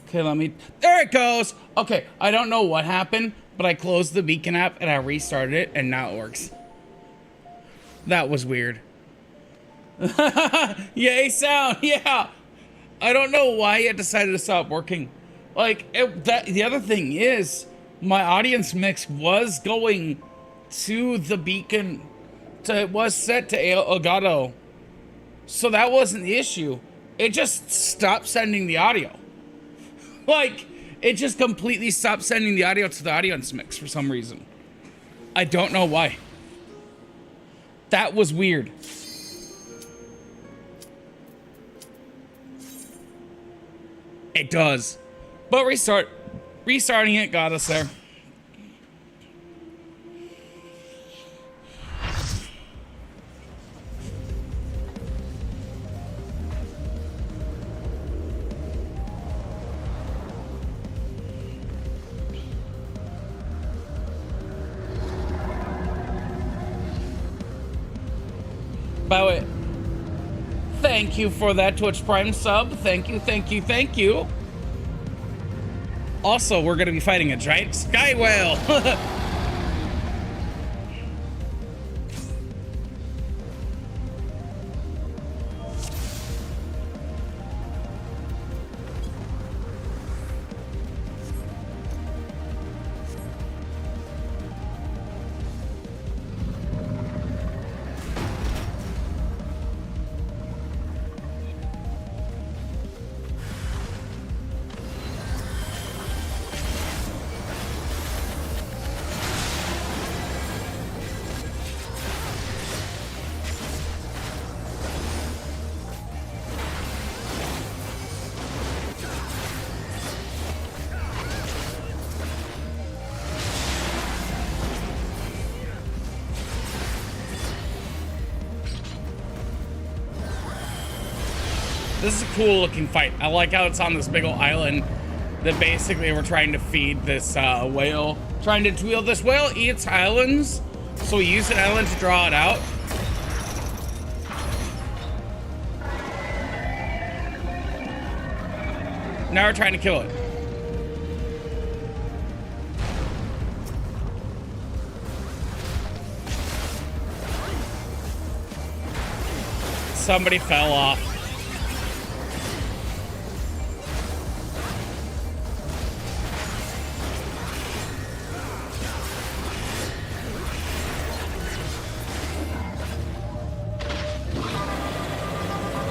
Okay, there it goes. Okay, I don't know what happened, but I closed the beacon app and I restarted it and now it works. That was weird. Yay sound, yeah. I don't know why it decided to stop working. Like, the other thing is, my audience mix was going to the beacon. It was set to Elgato. So that wasn't the issue. It just stopped sending the audio. Like, it just completely stopped sending the audio to the audience mix for some reason. I don't know why. That was weird. It does. But restarting it got us there. By the way, thank you for that Twitch Prime sub. Thank you, thank you, thank you. Also, we're gonna be fighting a giant sky whale. This is a cool looking fight. I like how it's on this big old island that basically we're trying to feed this whale. Trying to wheel this whale eats islands. So we use an island to draw it out. Now we're trying to kill it. Somebody fell off.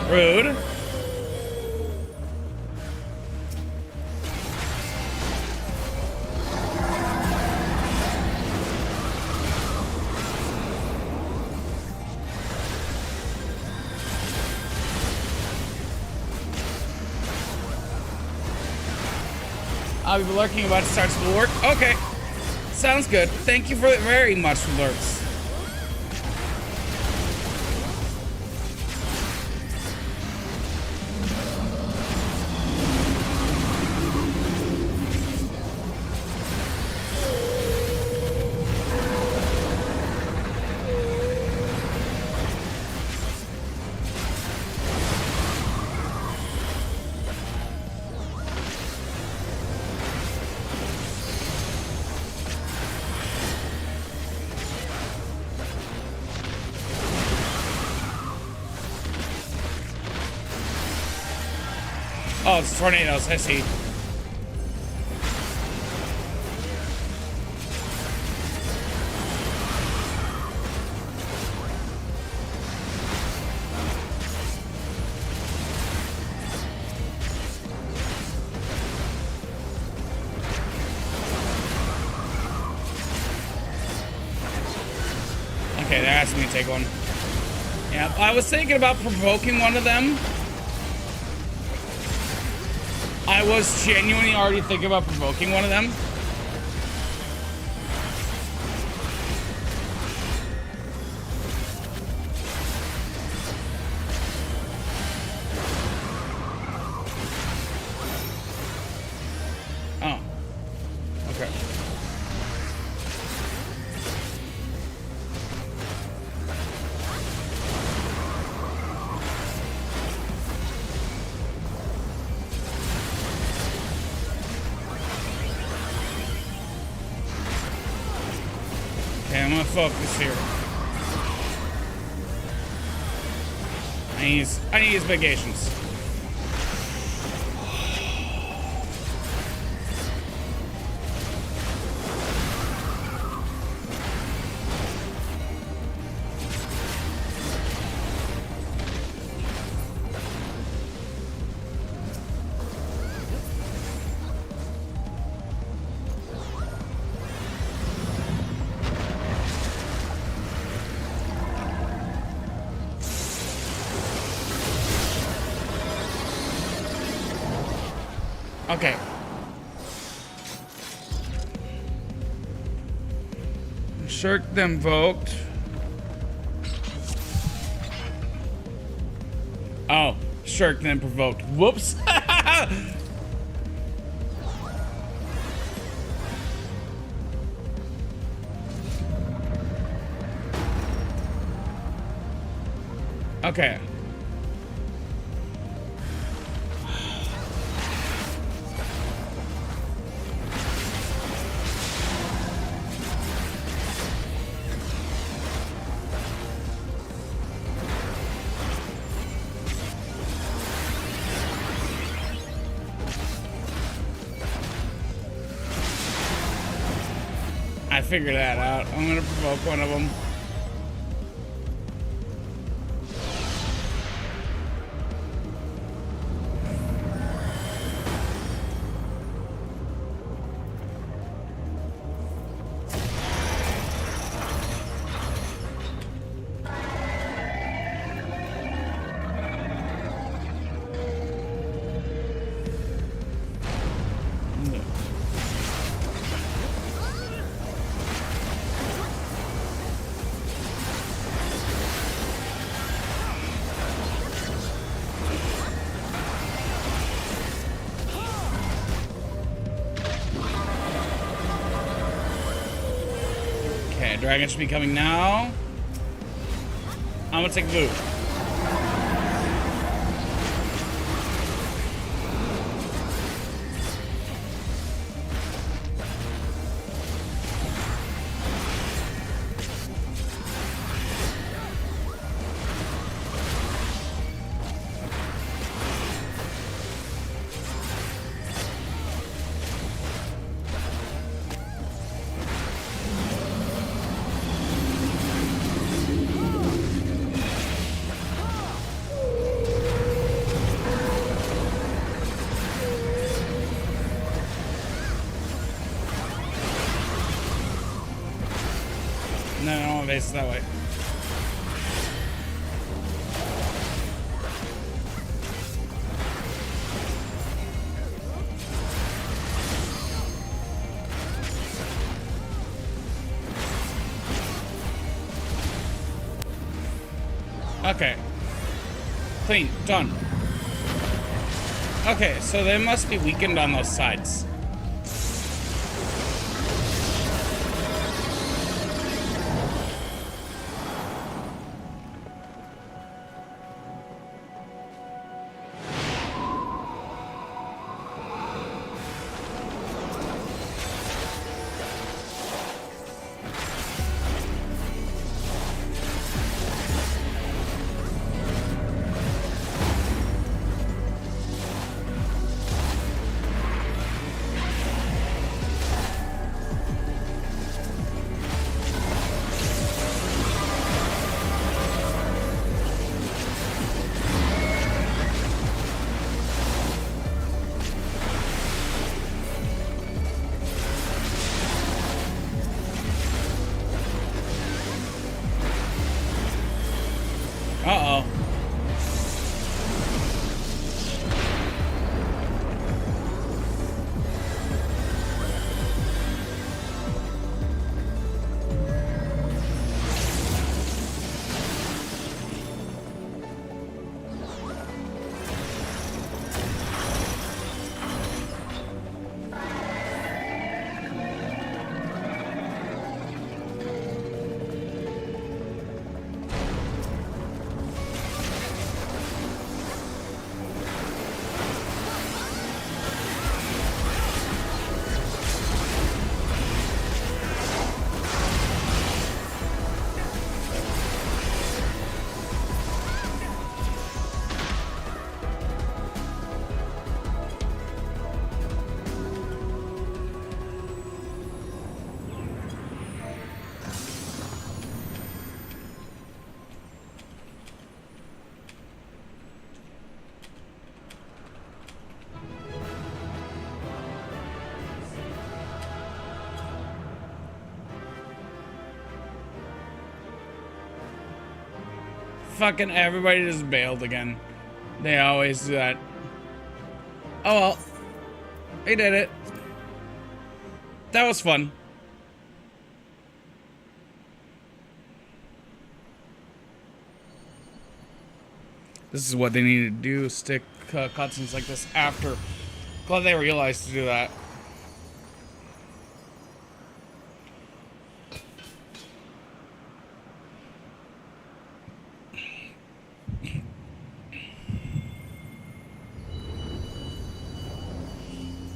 Rude. I'll be lurking about to start school work. Okay. Sounds good. Thank you very much for lurks. Oh, it's tornadoes, I see. Okay, they're asking me to take one. Yeah, I was thinking about provoking one of them. I was genuinely already thinking about provoking one of them. Oh. Okay. I'm gonna focus here. I need to use vacations. Okay. Shirk them invoked. Oh, Shirk then provoked. Whoops. Okay. I figured that out. I'm gonna provoke one of them. Dragon should be coming now. I'm gonna take a move. No, I don't want to base it that way. Okay. Clean. Done. Okay, so they must be weakened on those sides. Fucking everybody just bailed again. They always do that. Oh well. He did it. That was fun. This is what they need to do. Stick cutscenes like this after. Glad they realized to do that.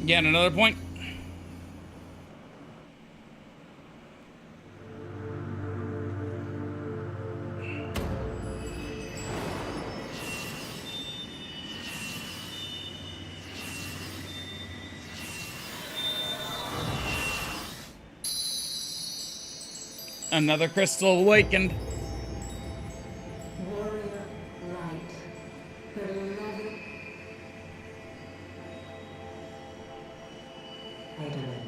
Yeah, and another point. Another crystal awakened. Warrior light, beloved Edelin,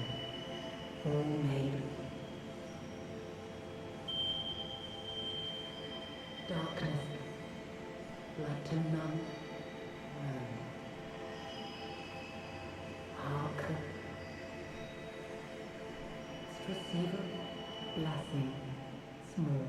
all made darkness, light to none, hearken, receiver, blessing, small.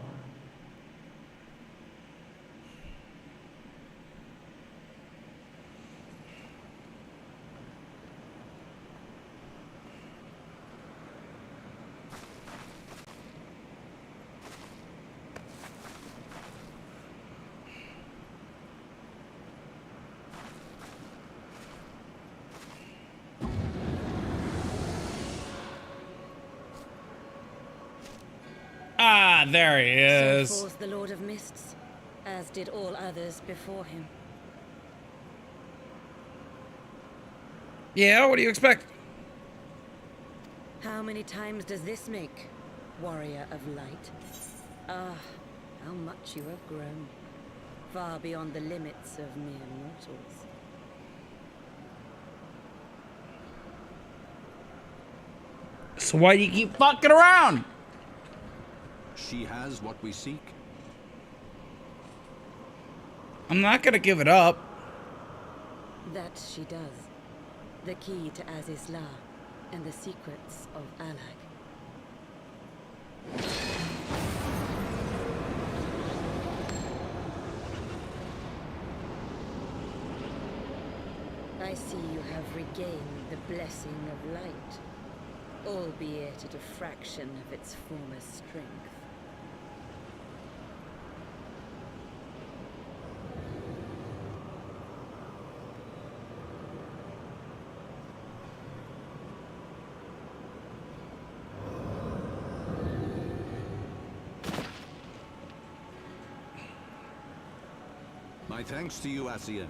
Ah, there he is. So forth the Lord of Mists, as did all others before him. Yeah, what do you expect? How many times does this make, warrior of light? Ah, how much you have grown, far beyond the limits of mere mortals. So why do you keep fucking around? She has what we seek. I'm not gonna give it up. That she does. The key to Azizla and the secrets of Alag. I see you have regained the blessing of light, albeit at a fraction of its former strength. My thanks to you, Asian.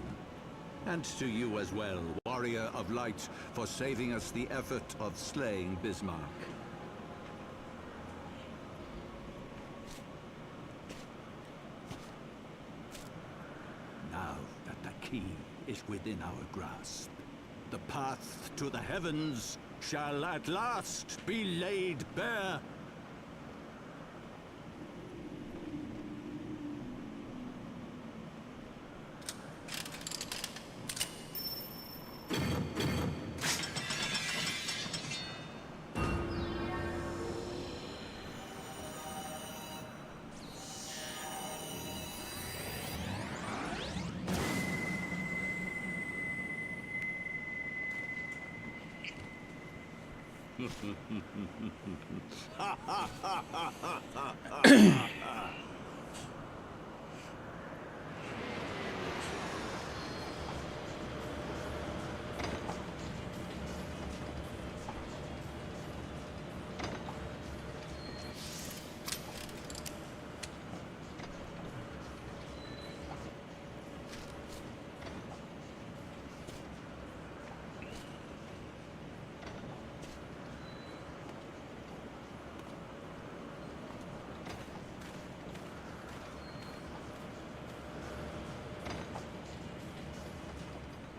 And to you as well, Warrior of Light, for saving us the effort of slaying Bismarck. Now that the key is within our grasp, the path to the heavens shall at last be laid bare.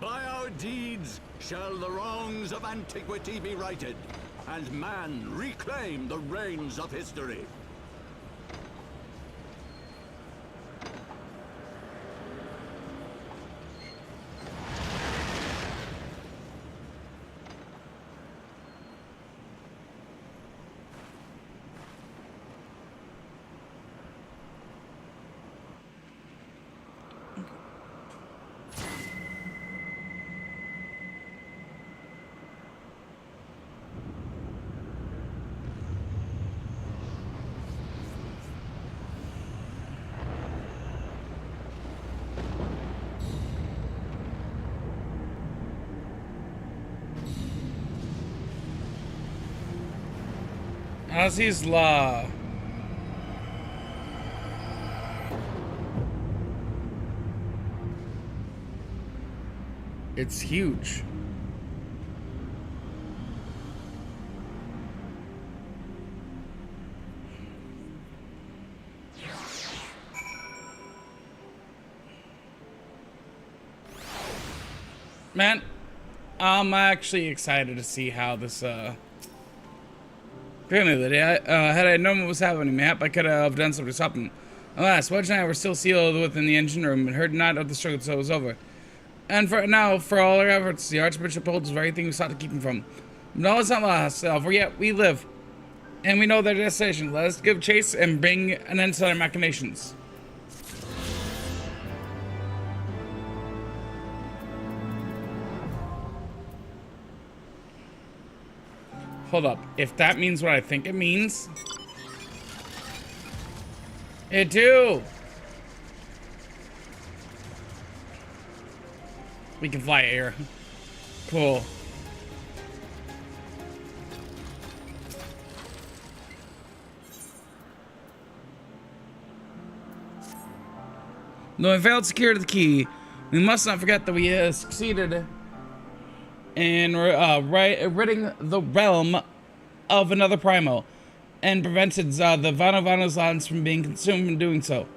By our deeds shall the wrongs of antiquity be righted, and man reclaim the reins of history. Ozzy's Law. It's huge. Man, I'm actually excited to see how this, Granted, had I known what was happening, map, I could have done something to stop him. Alas, Wedge and I were still sealed within the engine room and heard not of the struggle until it was over. And for now, for all our efforts, the Archbishop holds the very thing we sought to keep him from. No, it's not lost, for yet we live. And we know their destination. Let us give chase and bring an end to their machinations. Hold up. If that means what I think it means... It do! We can fly air. Cool. Though we failed to secure the key, we must not forget that we succeeded in ridding the realm of another Primo, and prevented the Vanovano's lands from being consumed in doing so.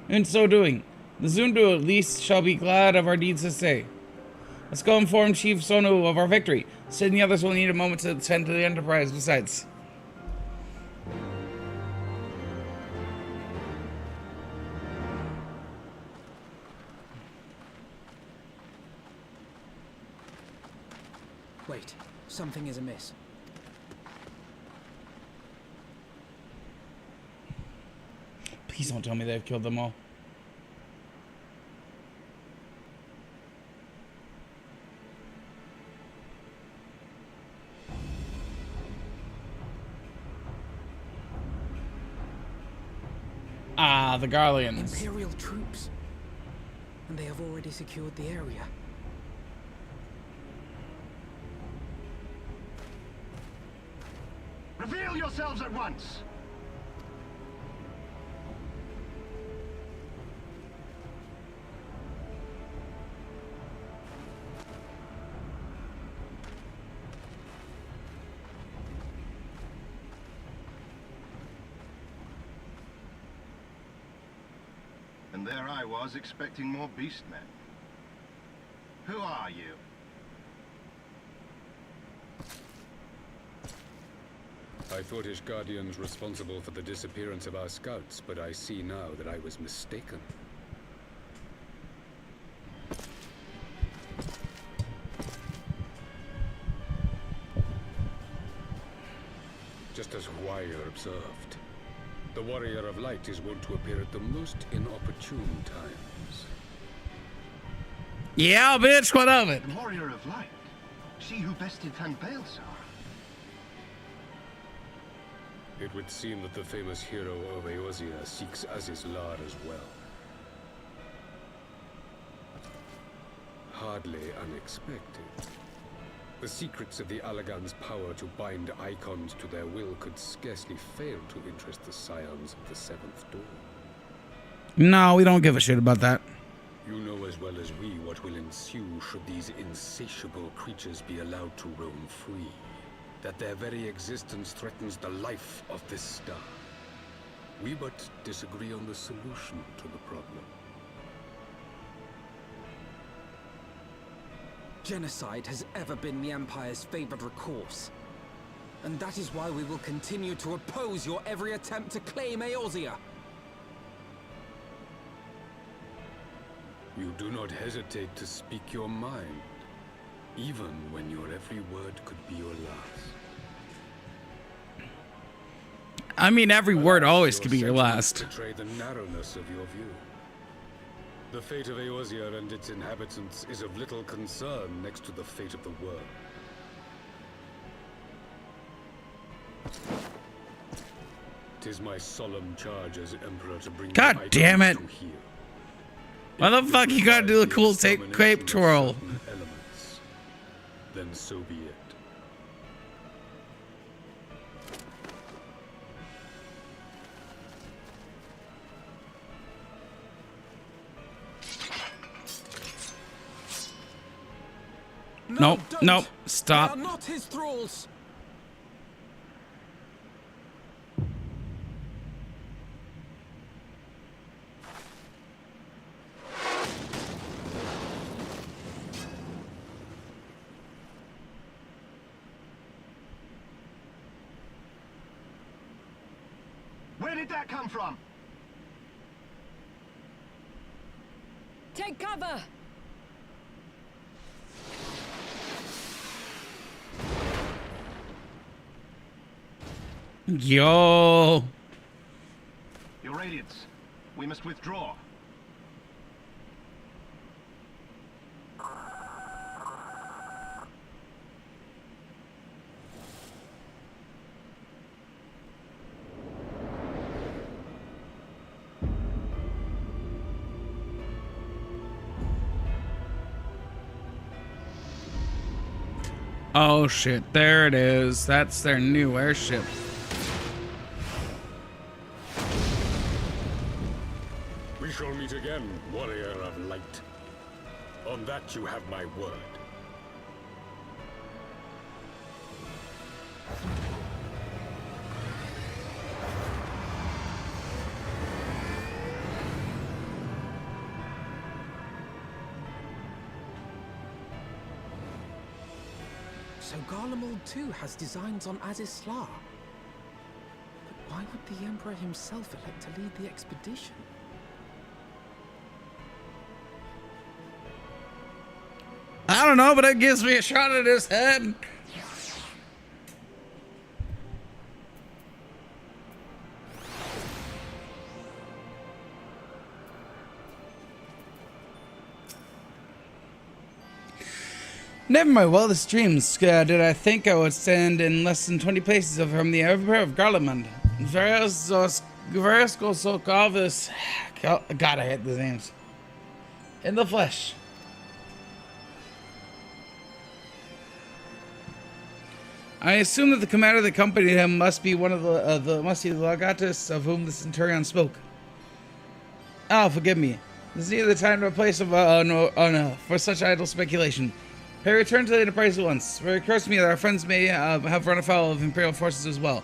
In so doing, the Zundu at least shall be glad of our deeds this day. Let's go inform Chief Sonu of our victory. Sid and the others will need a moment to attend to the Enterprise besides. Wait, something is amiss. Please don't tell me they've killed them all. Ah, the Garleans. Imperial troops. And they have already secured the area. Reveal yourselves at once! And there I was, expecting more beastmen. Who are you? I thought Ishgardians responsible for the disappearance of our scouts, but I see now that I was mistaken. Just as Huayr observed, the Warrior of Light is wont to appear at the most inopportune times. Yeah, bitch, what of it? The Warrior of Light? She who bested Van Baelsar? It would seem that the famous hero of Eorzea seeks Aziz's Lar as well. Hardly unexpected. The secrets of the Allagan's power to bind icons to their will could scarcely fail to interest the scions of the Seventh Dawn. No, we don't give a shit about that. You know as well as we what will ensue should these insatiable creatures be allowed to roam free. That their very existence threatens the life of this star. We but disagree on the solution to the problem. Genocide has ever been the Empire's favored recourse. And that is why we will continue to oppose your every attempt to claim Eorzea. You do not hesitate to speak your mind, even when your every word could be your last. I mean, every word always could be your last. Betray the narrowness of your view. The fate of Eorzea and its inhabitants is of little concern next to the fate of the world. Tis my solemn charge as Emperor to bring God the damn it. items to here. Why the fuck you gotta do the cool cape twirl? Elements, then so be it. Nope, don't. nope, They stop. are not his thralls. Where did that come from? Take cover! Yo. Your Radiance, we must withdraw. Oh shit, there it is. That's their new airship. We shall meet again, warrior of light. On that you have my word. So Garlemald too has designs on Azizlar. But why would the Emperor himself elect to lead the expedition? I don't know, but it gives me a shot at his head. Never my wildest dreams did I think I would stand in less than 20 paces from the Emperor of Garlemald. Varys Gosokovus. God, I hate these names. In the flesh. I assume that the commander that accompanied him must be one of the Legatus of whom the Centurion spoke. Oh, forgive me. This is neither the time nor place for such idle speculation. Pay return to the Enterprise at once. It occurs to me that our friends may have run afoul of Imperial forces as well.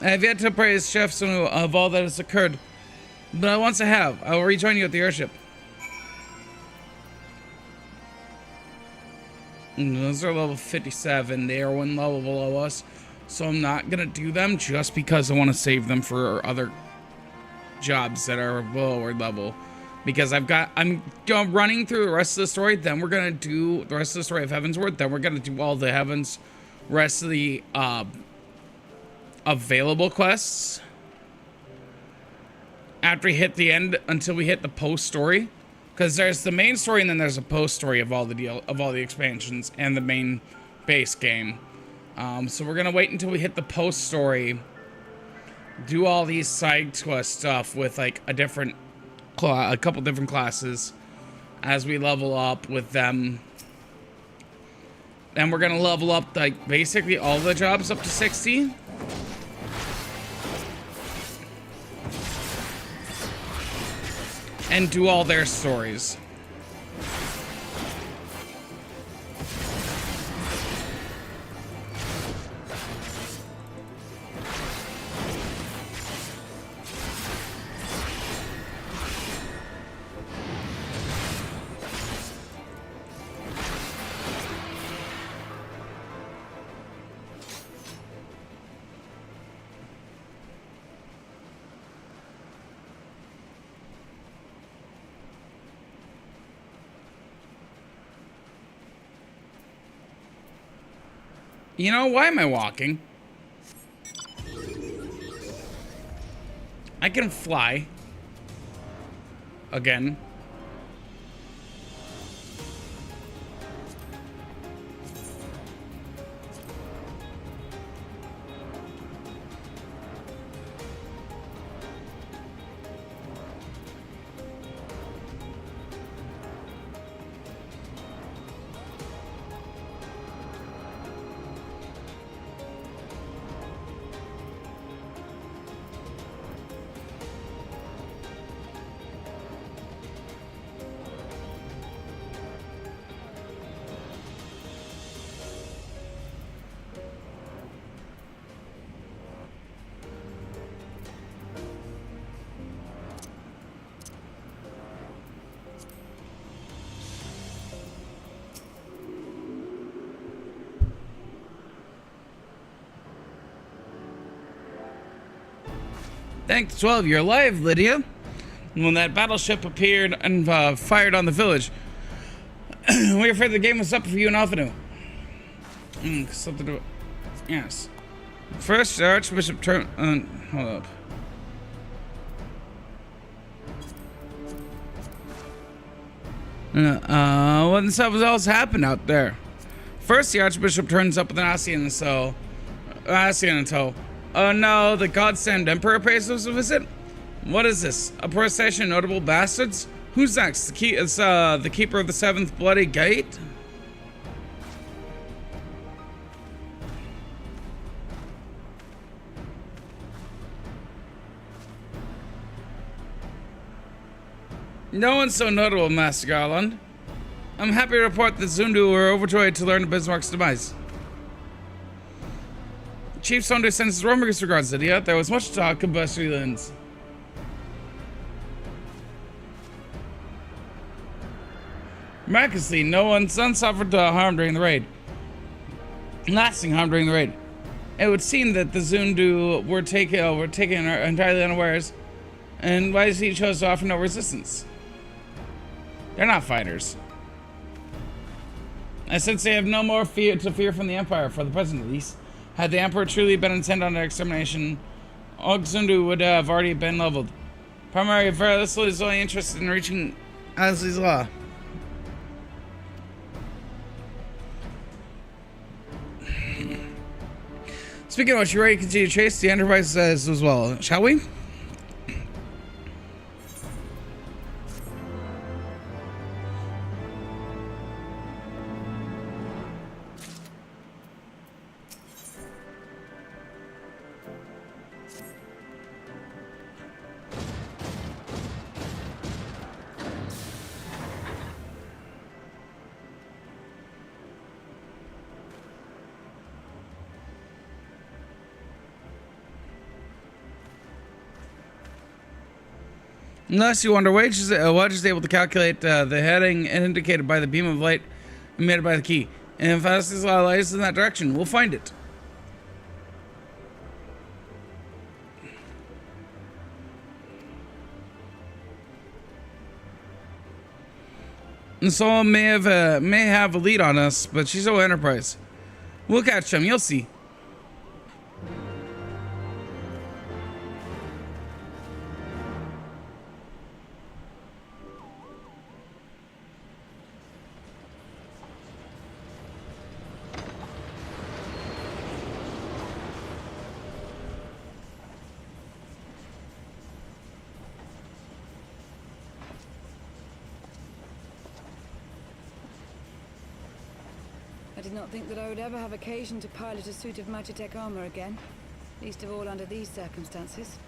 I have yet to praise Chef of all that has occurred, but once I have, I will rejoin you at the airship. Those are level 57. They are one level below us, so I'm not gonna do them just because I want to save them for other jobs that are lower level. Because I'm running through the rest of the story, then we're gonna do the rest of the story of Heavensward, then we're gonna do all the rest of the available quests after we hit the end, until we hit the post story. Because there's the main story and then there's a post story of all the expansions and the main base game. So we're gonna wait until we hit the post story, do all these side quest stuff with like a couple different classes as we level up with them. And we're gonna level up like basically all the jobs up to 60. And do all their stories. You know, why am I walking? I can fly. Again. Thanks, 12. You're alive, Lydia. When that battleship appeared and fired on the village, we were afraid the game was up for you and Alphanu. Something to... Yes. First, the Archbishop turned... hold up. What the stuff else happened out there? First, the Archbishop turns up with an Asian in tow. Oh no, the God-sent Emperor pays us a visit? What is this? A procession of notable bastards? Who's next? The Keeper of the Seventh Bloody Gate? No one's so notable, Master Garland. I'm happy to report that Zundu were overjoyed to learn of Bismarck's demise. Chief Sundu sends his warmest regards, Lydia. There was much talk of Bastille. Miraculously, no one suffered harm during the raid. Lasting harm during the raid. It would seem that the Zundu were taken entirely unawares, and wisely chose to offer no resistance. They're not fighters. I sense they have no more to fear from the Empire, for the present at least. Had the Emperor truly been intent on their extermination, all Zundu would have already been leveled. Primary Verisal is only interested in reaching Asley's Law. Speaking of which, you're ready to continue to chase the Enterprise as well, shall we? Unless you wonder, Wedge is able to calculate the heading indicated by the beam of light emitted by the key. And if Asley's Law lies in that direction, we'll find it. And so may have a lead on us, but she's no Enterprise. We'll catch him, you'll see. I did not think that I would ever have occasion to pilot a suit of Magitech armor again, least of all under these circumstances.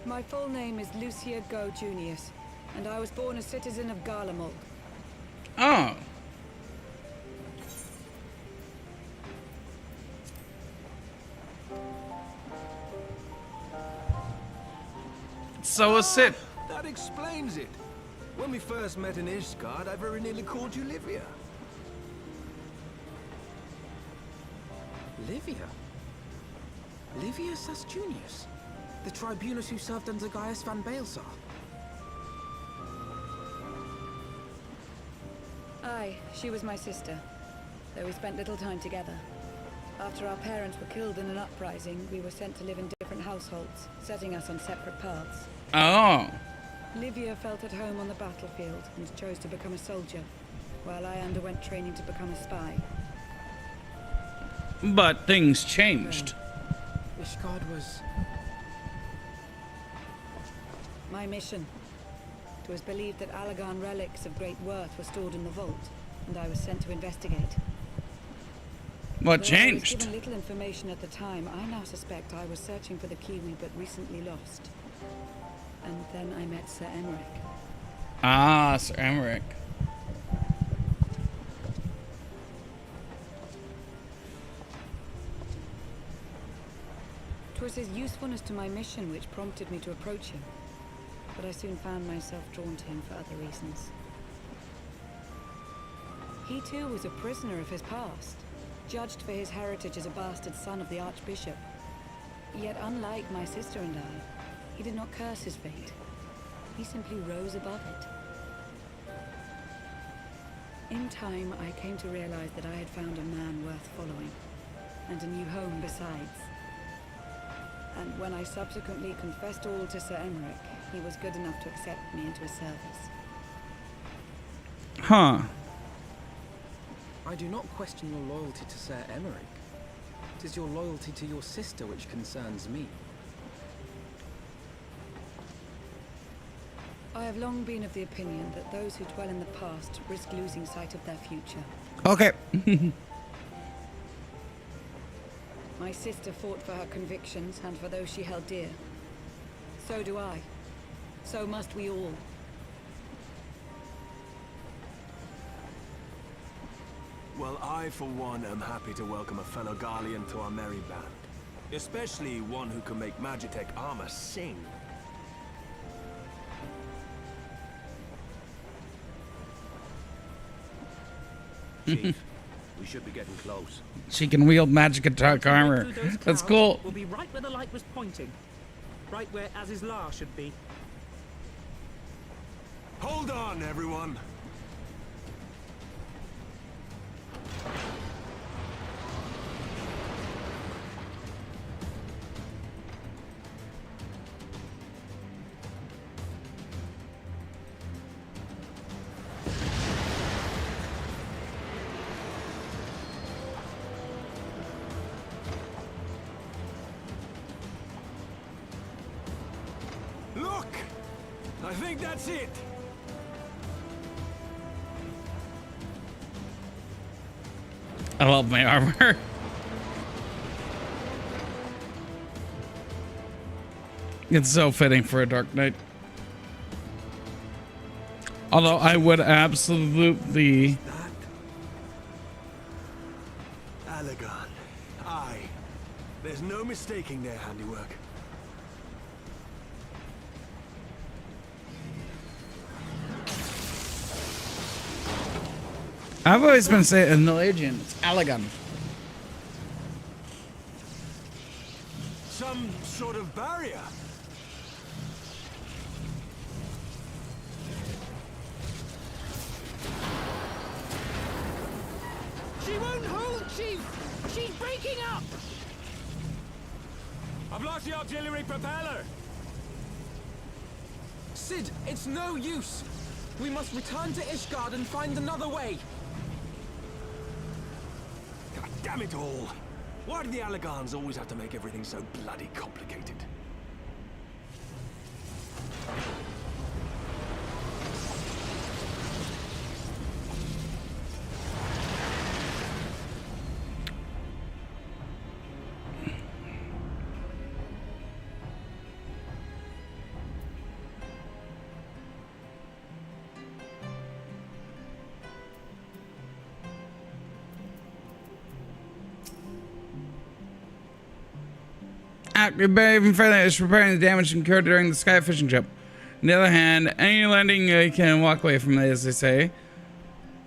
My full name is Lucia Go Junius, and I was born a citizen of Garlemald. Oh. So is it. That explains it. When we first met in Ishgard, I very nearly called you Livia. Livia? Livia Sasjunius? The tribunus who served under Gaius van Baelsar? Aye, she was my sister, though we spent little time together. After our parents were killed in an uprising, we were sent to live in different households, setting us on separate paths. Oh. Livia felt at home on the battlefield and chose to become a soldier, while I underwent training to become a spy. But things changed. Ishgard was... My mission. It was believed that Allagan relics of great worth were stored in the vault, and I was sent to investigate. What Though I was changed? given little information at the time, I now suspect I was searching for the key we but recently lost. And then I met Sir Emmerich. Ah, Sir Emmerich. 'Twas his usefulness to my mission which prompted me to approach him, but I soon found myself drawn to him for other reasons. He too was a prisoner of his past, judged for his heritage as a bastard son of the Archbishop. Yet unlike my sister and I, he did not curse his fate. He simply rose above it. In time, I came to realize that I had found a man worth following, and a new home besides. And when I subsequently confessed all to Sir Emmerich, he was good enough to accept me into his service. Huh. I do not question your loyalty to Sir Emmerich. It is your loyalty to your sister which concerns me. I have long been of the opinion that those who dwell in the past risk losing sight of their future. Okay. My sister fought for her convictions and for those she held dear. So do I. So must we all. Well, I, for one, am happy to welcome a fellow Garlean to our merry band. Especially one who can make Magitech armor sing. Chief, we should be getting close. She can wield magic attack armor. That's cool. We'll be right where the light was pointing. Right where Azizlar should be. Hold on, everyone! Look! I think that's it! I love my armor. It's so fitting for a Dark Knight. Although I would absolutely... That... Allegan. Aye. There's no mistaking their handiwork. I've always been saying in the Legion, it's Allegan. Some sort of barrier. She won't hold, Chief! She's breaking up! I've lost the auxiliary propeller! Sid, it's no use! We must return to Ishgard and find another way! God damn it all! Why do the Allegans always have to make everything so bloody complicated? Even further, is repairing the damage incurred during the sky fishing trip. On the other hand, any landing can walk away from it, as they say.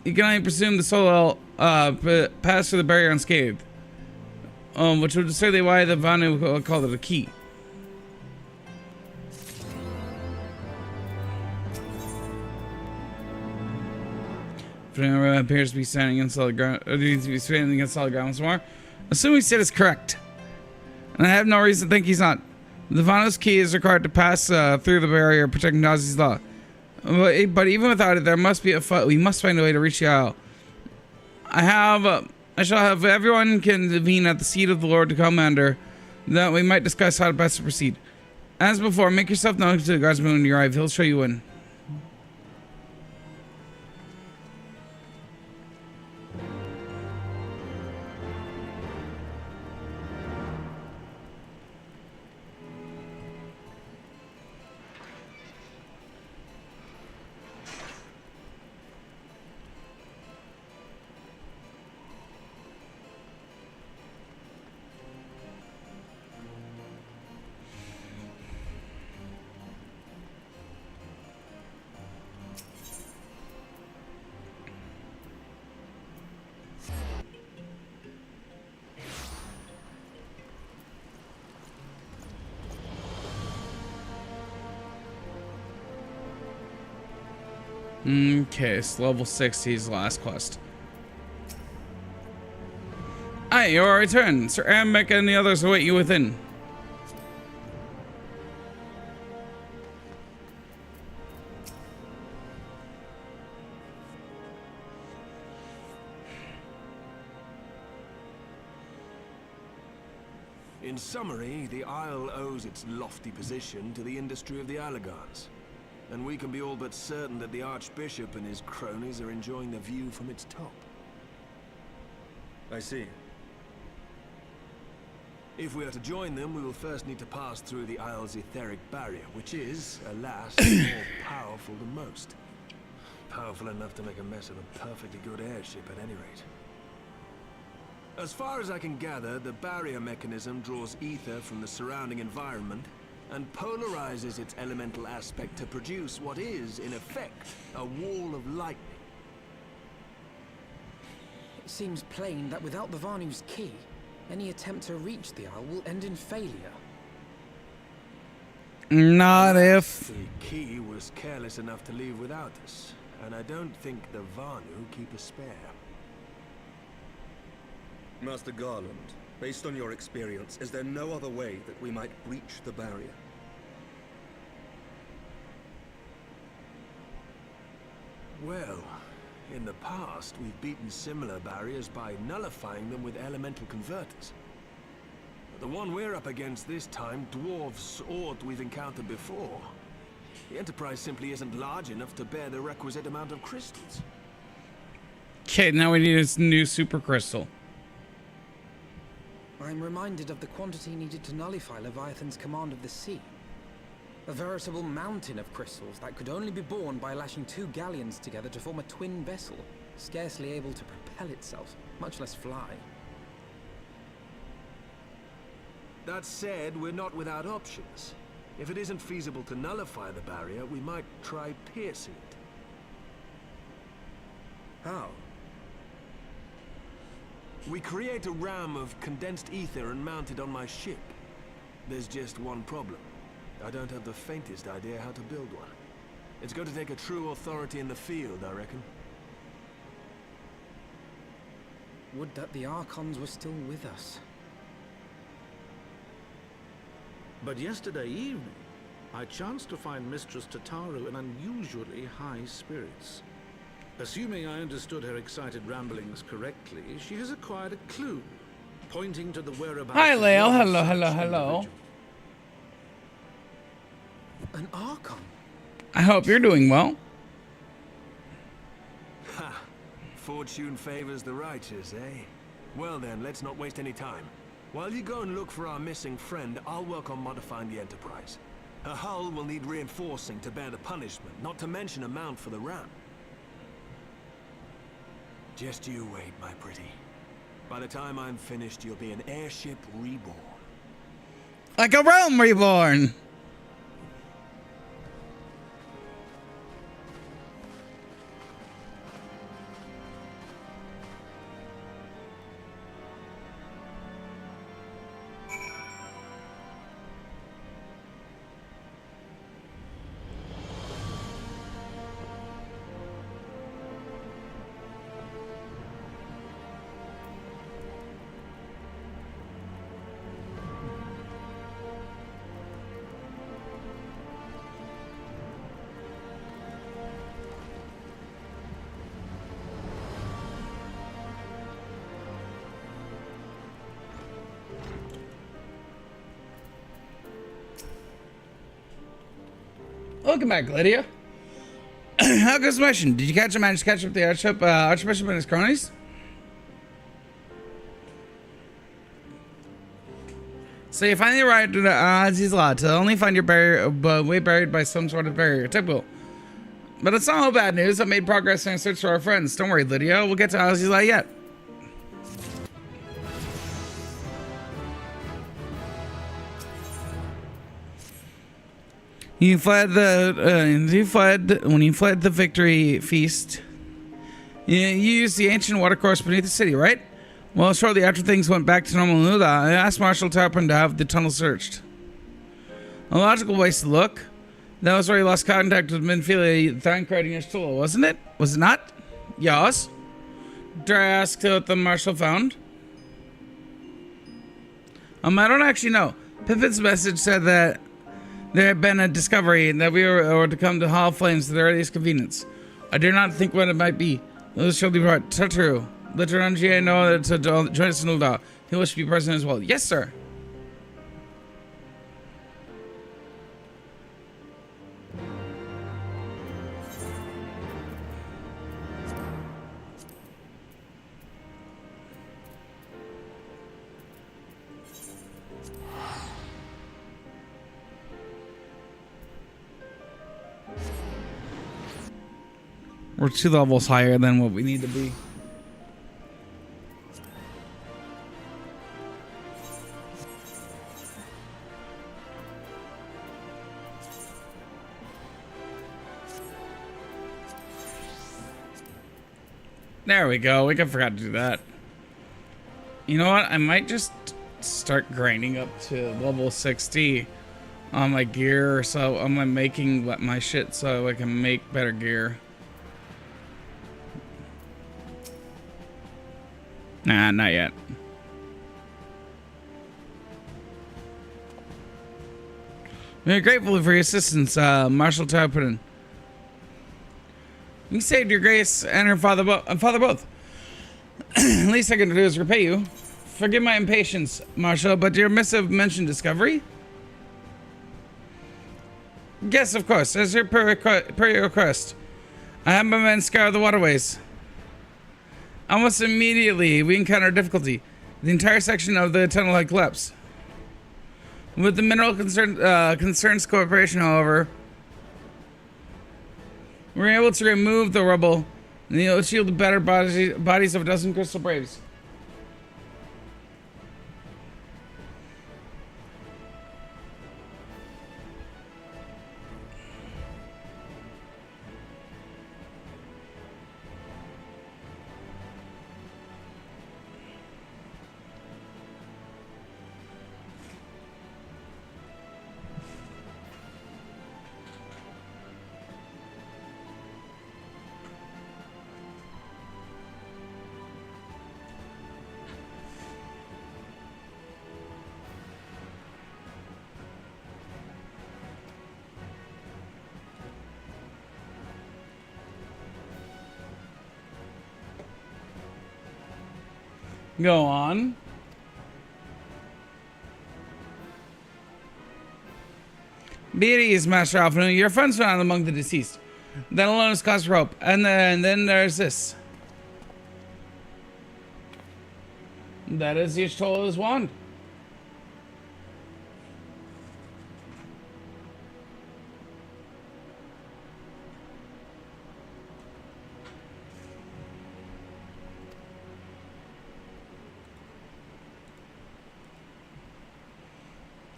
You can only presume the soul passed through the barrier unscathed, which would certainly why the Vanu called it a key. Appears to be standing against solid ground. Needs to be standing against solid ground once more. Assuming Sid is correct. And I have no reason to think he's not. The Vanos key is required to pass through the barrier protecting Nazi's law. But even without it, there must be we must find a way to reach the Isle. I shall have everyone convene at the seat of the Lord Commander, that we might discuss how best to proceed. As before, make yourself known to the guardsman when you arrive. He'll show you in. Okay, so level 60 is the last quest. Aye, you are returned. Sir Ambeck and the others await you within. In summary, the Isle owes its lofty position to the industry of the Allegans. And we can be all but certain that the Archbishop and his cronies are enjoying the view from its top. I see. If we are to join them, we will first need to pass through the Isle's etheric barrier, which is, alas, more powerful than most. Powerful enough to make a mess of a perfectly good airship at any rate. As far as I can gather, the barrier mechanism draws ether from the surrounding environment and polarizes its elemental aspect to produce what is, in effect, a wall of lightning. It seems plain that without the Vanu's key, any attempt to reach the Isle will end in failure. Not if... The key was careless enough to leave without us, and I don't think the Vanu keep a spare. Master Garland, based on your experience, is there no other way that we might breach the barrier? Well, in the past, we've beaten similar barriers by nullifying them with elemental converters. But the one we're up against this time dwarfs aught we've encountered before. The Enterprise simply isn't large enough to bear the requisite amount of crystals. Okay, now we need a new super crystal. I'm reminded of the quantity needed to nullify Leviathan's command of the sea. A veritable mountain of crystals that could only be borne by lashing two galleons together to form a twin vessel, scarcely able to propel itself, much less fly. That said, we're not without options. If it isn't feasible to nullify the barrier, we might try piercing it. How? We create a ram of condensed ether and mount it on my ship. There's just one problem. I don't have the faintest idea how to build one. It's going to take a true authority in the field, I reckon. Would that the Archons were still with us. But yesterday evening, I chanced to find Mistress Tataru in unusually high spirits. Assuming I understood her excited ramblings correctly, she has acquired a clue, pointing to the whereabouts... Hi, Leo. of Hello, such hello, hello. individual. An Archon? I hope you're doing well. Ha! Fortune favors the righteous, eh? Well then, let's not waste any time. While you go and look for our missing friend, I'll work on modifying the Enterprise. Her hull will need reinforcing to bear the punishment, not to mention a mount for the ram. Just you wait, my pretty. By the time I'm finished, you'll be an airship reborn. Like a realm reborn. Welcome back, Lydia. How goes the mission? Did you manage to catch up the Archbishop and his cronies? So you finally arrived at Azizla to only find your way buried by some sort of barrier. Typical. But it's not all bad news. I made progress in a search for our friends. Don't worry, Lydia. We'll get to Azizla yet. When you fled the victory feast. You used the ancient watercourse beneath the city, right? Well, shortly after things went back to normal, I asked Marshal Tarpon to have the tunnel searched. A logical place to look. That was where you lost contact with Minfield Thancred your stool, wasn't it? Was it not? Yes. Dare I ask what the Marshal found? I don't actually know. Pippin's message said that there had been a discovery and that we were to come to Hall of Flames at the earliest convenience. I dare not think what it might be. It was surely brought. True. Let Rangier know that to join us in Ulda. He wishes to be present as well. Yes, sir. We're 2 levels higher than what we need to be. There we go. We forgot to do that. You know what? I might just start grinding up to level 60 on my gear, so I'm making my shit so I can make better gear. Nah, not yet. We're grateful for your assistance, Marshal Tarpon. You saved your grace and her father both. Least I can do is repay you. Forgive my impatience, Marshal, but your missive mentioned discovery? Yes, of course, as per your request. I have my men scour the waterways. Almost immediately, we encounter difficulty. The entire section of the tunnel had collapsed. With the mineral concerns cooperation, however, we were able to remove the rubble and shield the battered bodies of a dozen crystal braves. Go on. Be at ease, Master Alpha. Your friends found among the deceased. That alone is cause for hope. And then there's this. That is the Ishtolla's wand.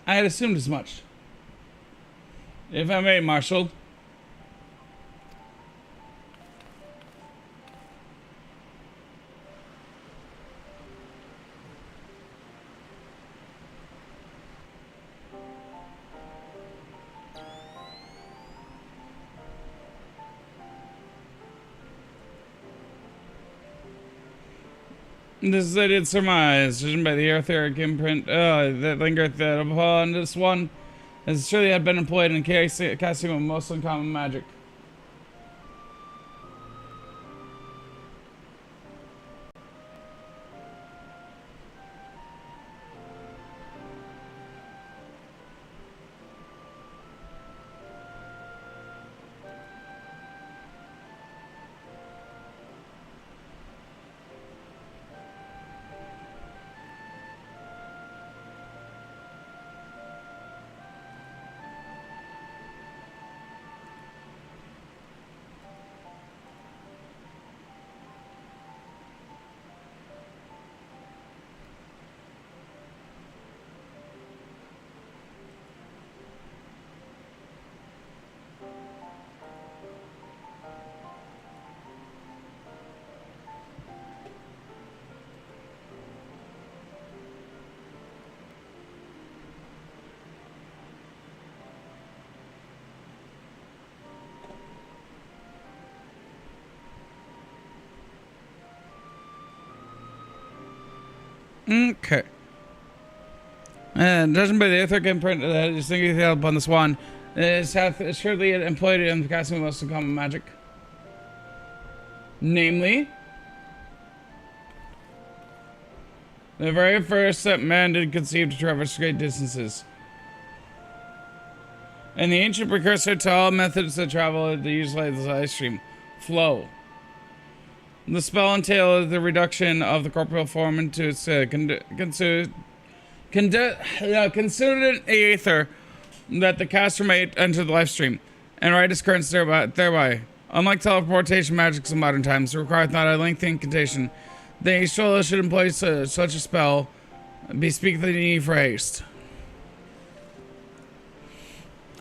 I had assumed as much. If I may, Marshal. This is I did surmise, judging by the etheric imprint that lingereth upon this one, as surely had been employed in casting of most uncommon magic. Okay. And judging by the Aether imprint that is thinking upon the swan, it hath assuredly employed in the casting of most common magic. Namely, the very first that man did conceive to traverse great distances. And the ancient precursor to all methods of travel that utilize the ice stream, flow. The spell entails the reduction of the corporeal form into its considered aether that the caster may enter the life stream and ride its currents thereby. Unlike teleportation magics of modern times, it requires not a lengthy incantation. The Aestrola should employ such a spell, bespeak the need for haste.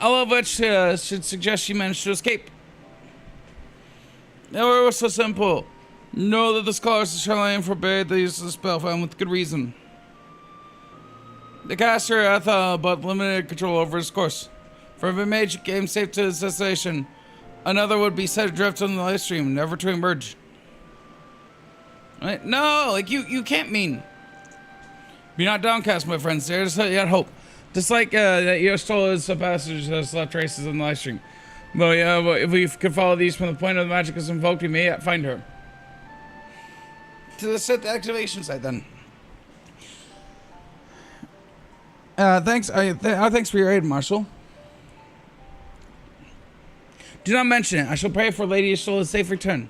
All of which should suggest she managed to escape. However, it was so simple. Know that the scholars of Charlemagne forbade the use of the spell, and with good reason. The caster hath but limited control over his course. For if a mage came safe to his destination, another would be set adrift on the live stream, never to emerge. Right? No, like you can't mean. Be not downcast, my friends. There's yet hope. Just like that you stole his passage has left traces in the live stream. But yeah, but if we could follow these from the point of the magic is invoked, we may yet find her. To set the activation site then. Thanks. Thanks for your aid, Marshal. Do not mention it. I shall pray for Lady Ishtola's safe return.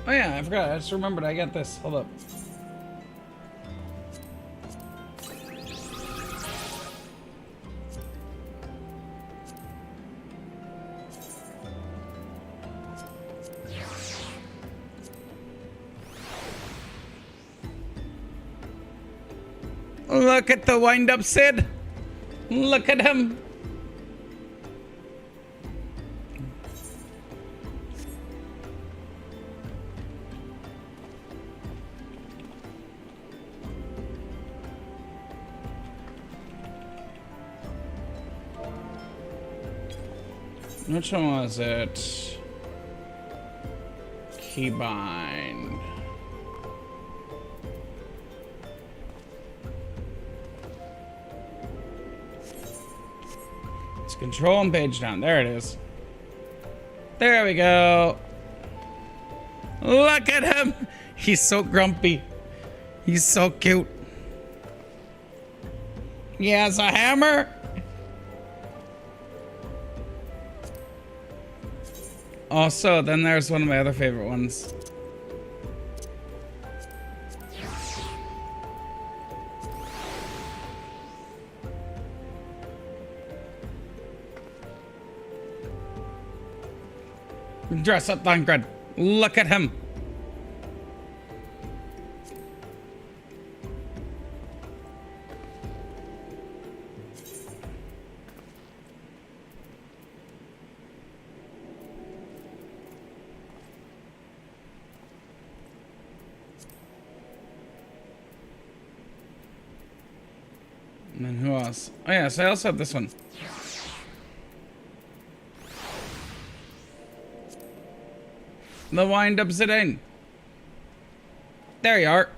Oh yeah, I forgot. I just remembered I got this. Hold up. Look at the wind-up Sid. Look at him. Which one was it? Keybind. It's control and page down. There it is. There we go. Look at him. He's so grumpy. He's so cute. He has a hammer. Also, then there's one of my other favorite ones. Dress up Thancred. Look at him. And then who else? Oh yeah, so I also have this one. The wind-up Zidane. There you are.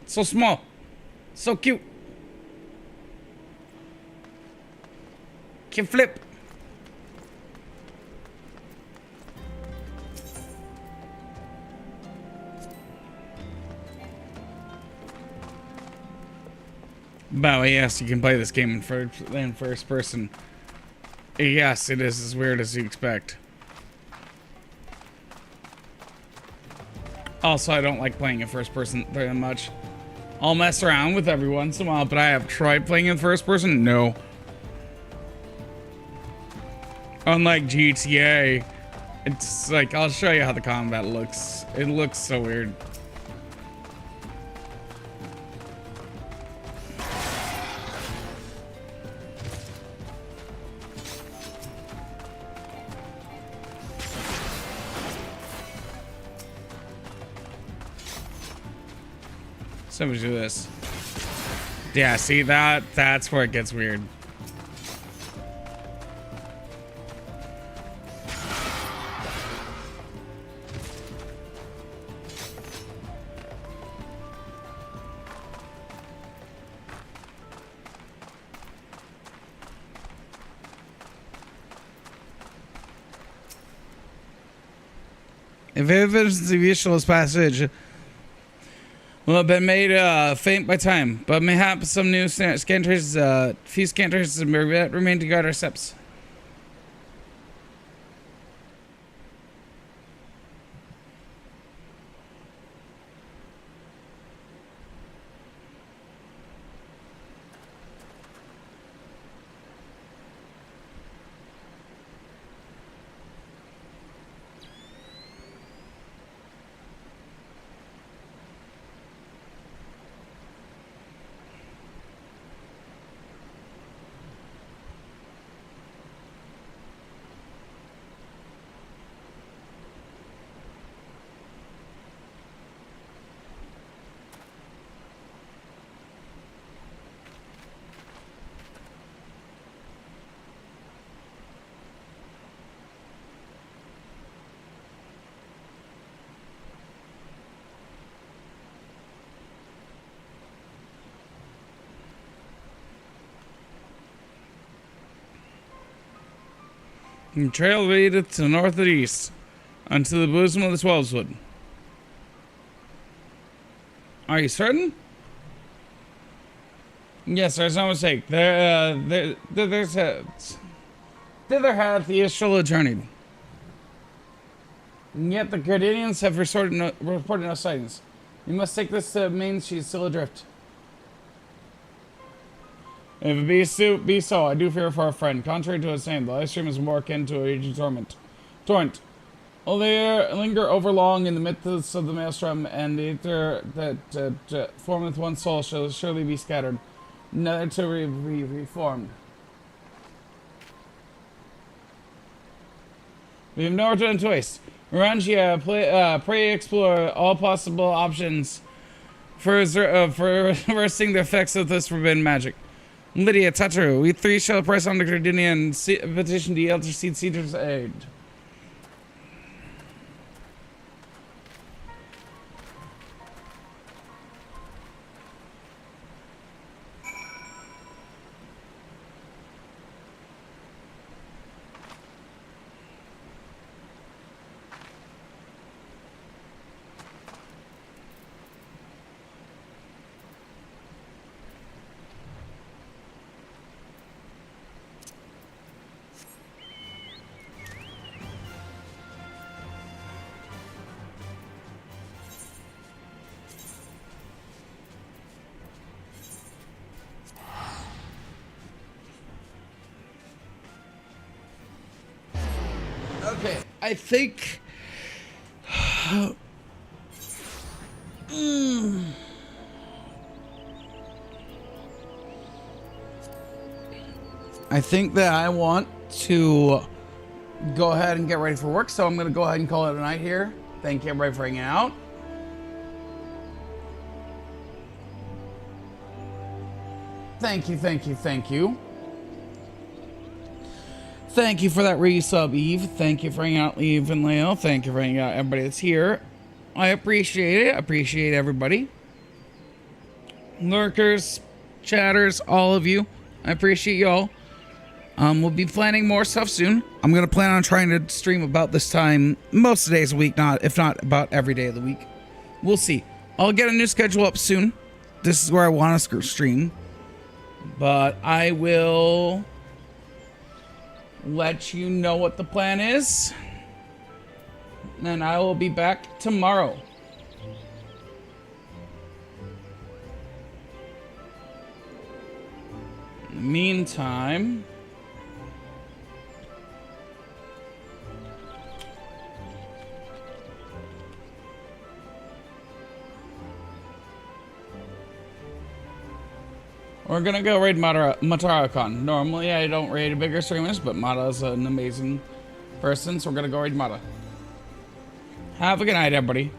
So small. So cute. Can flip. But yes, you can play this game in first person. Yes, it is as weird as you expect. Also, I don't like playing in first person very much. I'll mess around with every once in a while, but I have tried playing in first person. No. Unlike GTA, it's like, I'll show you how the combat looks. It looks so weird. So we do this. Yeah, see that's where it gets weird. If it is the visual passage will have been made faint by time, but mayhap some new scanters, few scanters remain to guard our steps. The trail leadeth to the north and east, unto the bosom of the Twelveswood. Are you certain? Yes, there's no mistake. Thither hath the Istrel journeyed. And yet the Gardenians have reported no sightings. You must take this to mean she's still adrift. If it be so, I do fear for our friend. Contrary to his name, the live stream is more akin to a raging torrent. Will they linger over long in the midst of the maelstrom, and the ether that formeth one soul shall surely be scattered, never to be reformed. We have nowhere to turn to waste. Mirangia, pray explore all possible options for reversing the effects of this forbidden magic. Lydia, Tataru, we three shall press on the Gardenian and petition the Elder Seed Cedar's aid. Okay, I think... I think that I want to go ahead and get ready for work, so I'm going to go ahead and call it a night here. Thank you everybody for hanging out. Thank you. Thank you for that resub, Eve. Thank you for hanging out, Eve and Leo. Thank you for hanging out, everybody that's here. I appreciate it. I appreciate everybody. Lurkers, chatters, all of you. I appreciate y'all. We'll be planning more stuff soon. I'm going to plan on trying to stream about this time most of the days of the week, if not about every day of the week. We'll see. I'll get a new schedule up soon. This is where I want to stream. But I will let you know what the plan is. And I will be back tomorrow. In the meantime, we're gonna go raid Matara-Khan. Normally I don't raid bigger streamers, but Mata's an amazing person, so we're gonna go raid Mata. Have a good night, everybody.